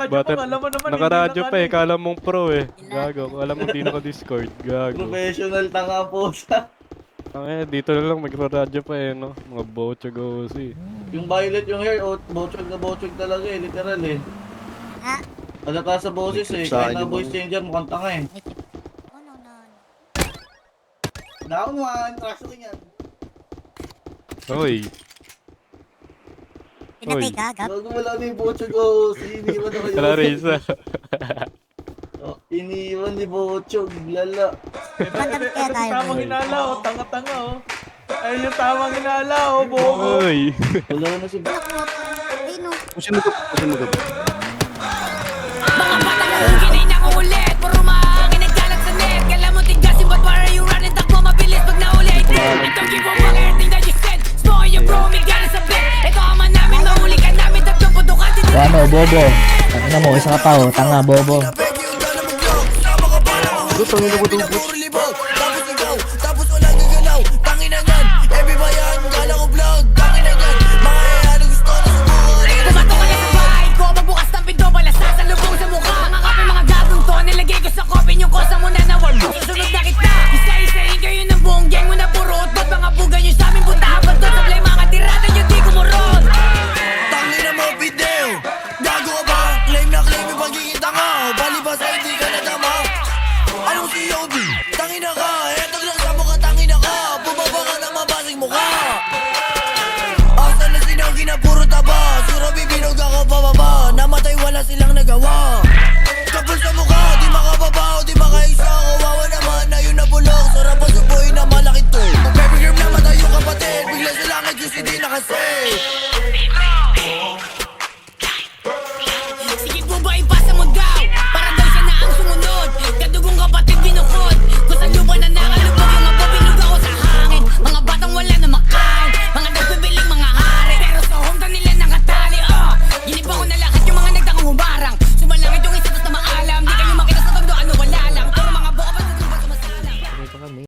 Bata, Alam mo naman, nakaradyo hindi pa eh, naka- kala mong pro eh. Gago, alam mo di naka-discord, gago. Professional tanga po siya. Dito na lang magra-radyo pa eh, no? Mga bocho gosi. Yung violet yung hair, bochog talaga eh, literal eh. Ah, Alaka sa boses eh, Sa kahit akin na yung voice mga- changer mukhang tanga eh. may chip. Oh, no, no, no. Down one, trash ko yan. Hoy, Pinatay ka, Gab? Gago wala na yung bochog ko, iniwan ako yun. wala Reza. Oh, iniwan ni bochog, lala. Magkabit kaya tayo. Tamang hinala, oh. Tanga-tanga, oh. Ayun yung tamang hinala, oh. Bobo. Hoy. Wala na si Nakuha pa. Ay, no. Pusin mo gab. Mga batang uginay na ulit. Puro maangin nagkalat sa net. Kala mo tigasin, but why are you running? Takbo mabilis pag naulit. Ito give up ang everything that you said. Smoke your bro, may gana sa bed. Ito ama namin, mahuli ka namin. Tatlong putukan din. O ano, bobo. Tangina mo, isa ka pa oh. Tanga, bobo. Gusto nyo na mo doon. Tapos walang gagalaw. Tangin na yan. Every bayan, gala ko vlog. Tangin na yan. Mga ano gusto na subukan. Pumatok ka na sa bahay ko. Magbukas ng pinto, pala sasalubong sa mukha. Mga kape, mga gagong to. Nilagay ko sa kopi yung kosa mo na nawalo. Susunod na kita. Isa-isahin kayo ng buong gang mo na purot. Ba't mga bugan nyo sa amin punta? Ba't to sablay mga tirada nyo di kumurot? Tangin na mo, video. Gago ka ba? Claim na claim yung pagiging tanga. Balibas ay di ka nadama. Anong COD? Tangin na ka. Etog lang sa mukha, tangin na ka. Bumaba ka na mabasing mukha. Asa na sinangin na puro taba. Sura bibinog ako pababa.